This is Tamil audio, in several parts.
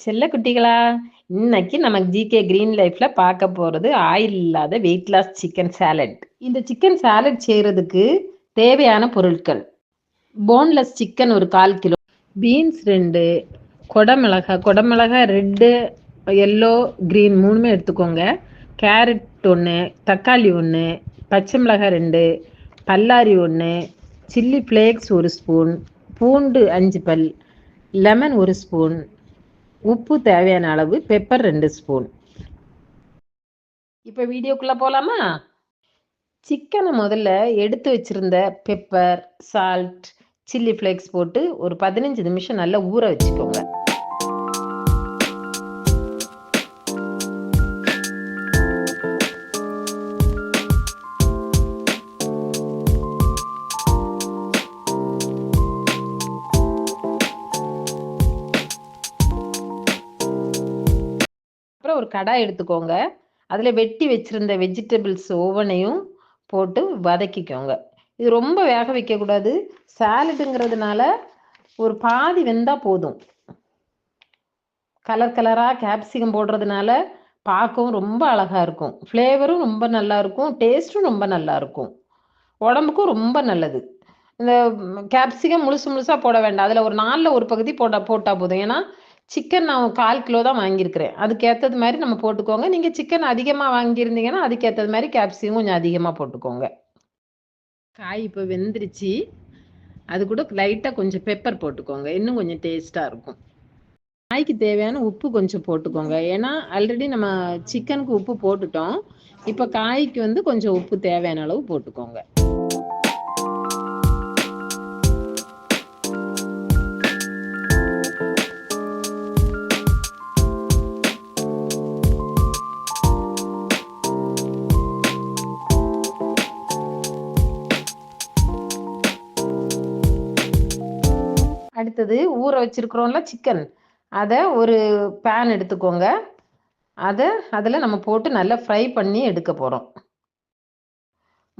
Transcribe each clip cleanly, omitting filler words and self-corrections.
செல்ல குட்டிகளா, இன்னைக்கு நம்ம ஜிகே கிரீன் லைஃப்ல பார்க்க போறது ஆயில் இல்லாத வெயிட் லாஸ் சிக்கன் சாலட். இந்த சிக்கன் சாலட் செய்யறதுக்கு தேவையான பொருட்கள்: போன்லெஸ் சிக்கன் ஒரு 1/4 கிலோ, பீன்ஸ் 2, கொடமிளகா ரெட்டு, எல்லோ, கிரீன் 3மே எடுத்துக்கோங்க. கேரட் 1, தக்காளி 1, பச்சை மிளகாய் 2, பல்லாரி 1, சில்லி ஃப்ளேக்ஸ் 1 ஸ்பூன், பூண்டு 5 பல், லெமன் 1 ஸ்பூன், உப்பு தேவையான அளவு, பெப்பர் 2 ஸ்பூன். இப்போ வீடியோக்குள்ள போலாமா? சிக்கனை முதல்ல எடுத்து வச்சிருந்த பெப்பர், சால்ட், சில்லி ஃப்ளேக்ஸ் போட்டு ஒரு 15 நிமிஷம் நல்லா ஊற வச்சுக்கோங்க. அப்புறம் ஒரு கடாய் எடுத்துக்கோங்க. அதில் வெட்டி வச்சிருந்த வெஜிடபிள்ஸ் ஒவ்வொன்றையும் போட்டு வதக்கிக்கோங்க. இது ரொம்ப வேக வைக்கக்கூடாது. சாலடுங்கிறதுனால ஒரு பாதி வெந்தால் போதும். கலராக கேப்சிகம் போடுறதுனால பார்க்கவும் ரொம்ப அழகாக இருக்கும். ஃப்ளேவரும் ரொம்ப நல்லா இருக்கும். டேஸ்ட்டும் ரொம்ப நல்லா இருக்கும். உடம்புக்கும் ரொம்ப நல்லது. இந்த கேப்சிகம் முழுசாக போட வேண்டாம். அதில் ஒரு 4ல் ஒரு பகுதி போட்டால் போதும். ஏன்னா சிக்கன் நான் 1/4 கிலோ தான் வாங்கியிருக்கிறேன். அதுக்கேற்றது மாதிரி நம்ம போட்டுக்கோங்க. நீங்கள் சிக்கன் அதிகமாக வாங்கியிருந்தீங்கன்னா அதுக்கேற்றது மாதிரி கேப்சிகம் கொஞ்சம் அதிகமாக போட்டுக்கோங்க. காய் இப்போ வெந்துருச்சு. அது கூட லைட்டாக கொஞ்சம் பெப்பர் போட்டுக்கோங்க. இன்னும் கொஞ்சம் டேஸ்ட்டாக இருக்கும். காய்க்கு தேவையான உப்பு கொஞ்சம் போட்டுக்கோங்க. ஏன்னா ஆல்ரெடி நம்ம சிக்கனுக்கு உப்பு போட்டுட்டோம். இப்போ காய்க்கு கொஞ்சம் உப்பு தேவையான அளவு போட்டுக்கோங்க. அடுத்தது ஊற வச்சிருக்கிறோம்ல சிக்கன், அதை ஒரு பேன் எடுத்துக்கோங்க. அதில் நம்ம போட்டு நல்லா ஃப்ரை பண்ணி எடுக்க போகிறோம்.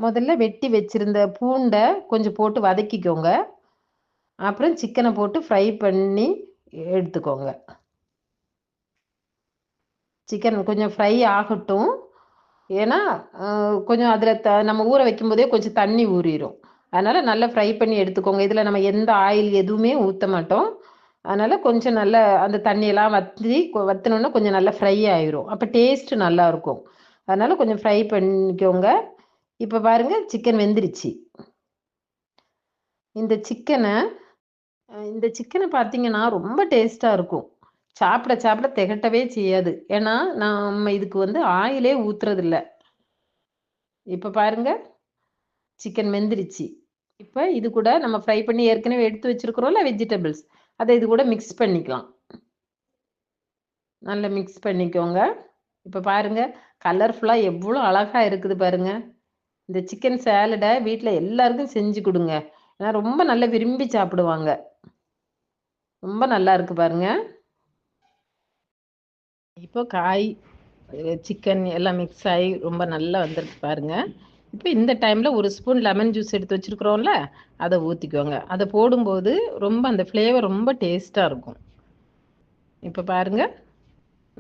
முதல்ல வெட்டி வச்சிருந்த பூண்டை கொஞ்சம் போட்டு வதக்கிக்கோங்க. அப்புறம் சிக்கனை போட்டு ஃப்ரை பண்ணி எடுத்துக்கோங்க. சிக்கன் கொஞ்சம் ஃப்ரை ஆகட்டும். ஏன்னா கொஞ்சம் அதில் நம்ம ஊற வைக்கும்போதே கொஞ்சம் தண்ணி ஊறிடும். அதனால் நல்லா ஃப்ரை பண்ணி எடுத்துக்கோங்க. இதில் நம்ம எந்த ஆயில் எதுவுமே ஊற்ற மாட்டோம். அதனால் கொஞ்சம் நல்லா அந்த தண்ணியெல்லாம் வற்றினோன்னா கொஞ்சம் நல்லா ஃப்ரை ஆயிரும். அப்போ டேஸ்ட்டு நல்லாயிருக்கும். அதனால் கொஞ்சம் ஃப்ரை பண்ணிக்கோங்க. இப்போ பாருங்கள், சிக்கன் வெந்துருச்சு. இந்த சிக்கனை பார்த்தீங்கன்னா ரொம்ப டேஸ்ட்டாக இருக்கும். சாப்பிட திகட்டவே செய்யாது. ஏன்னா நம்ம இதுக்கு ஆயிலே ஊற்றுறதில்ல. இப்போ பாருங்க, சிக்கன் வெந்துருச்சு. இப்போ இது கூட நம்ம ஃப்ரை பண்ணி ஏற்கனவே எடுத்து வச்சிருக்கிறோம்ல வெஜிடபிள்ஸ், அதை இது கூட மிக்ஸ் பண்ணிக்கலாம். நல்லா மிக்ஸ் பண்ணிக்கோங்க. இப்போ பாருங்க, கலர்ஃபுல்லாக எவ்வளோ அழகாக இருக்குது பாருங்க. இந்த சிக்கன் சாலடை வீட்டில் எல்லாருக்கும் செஞ்சு கொடுங்க. ஏன்னா ரொம்ப நல்லா விரும்பி சாப்பிடுவாங்க. ரொம்ப நல்லா இருக்கு பாருங்க. இப்போ காய், சிக்கன் எல்லாம் மிக்ஸ் ஆகி ரொம்ப நல்லா வந்திருக்கு பாருங்க. இப்போ இந்த டைமில் ஒரு ஸ்பூன் லெமன் ஜூஸ் எடுத்து வச்சுருக்குறோம்ல, அதை ஊற்றிக்கோங்க. அதை போடும்போது ரொம்ப அந்த ஃப்ளேவர் ரொம்ப டேஸ்ட்டாக இருக்கும். இப்போ பாருங்கள்,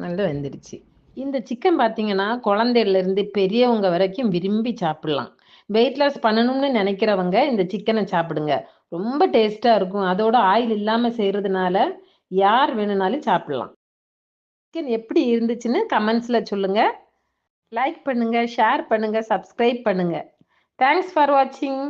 நல்லா வெந்துடுச்சு. இந்த சிக்கன் பார்த்தீங்கன்னா குழந்தையிலேருந்து பெரியவங்க வரைக்கும் விரும்பி சாப்பிட்லாம். வெயிட் லாஸ் பண்ணணும்னு நினைக்கிறவங்க இந்த சிக்கனை சாப்பிடுங்க. ரொம்ப டேஸ்ட்டாக இருக்கும். அதோட ஆயில் இல்லாமல் செய்கிறதுனால யார் வேணும்னாலும் சாப்பிட்லாம். சிக்கன் எப்படி இருந்துச்சுன்னு கமெண்ட்ஸில் சொல்லுங்கள். லைக் பண்ணுங்கள், ஷேர் பண்ணுங்கள், சப்ஸ்கிரைப் பண்ணுங்கள். தேங்க்ஸ் ஃபார் வாட்சிங்.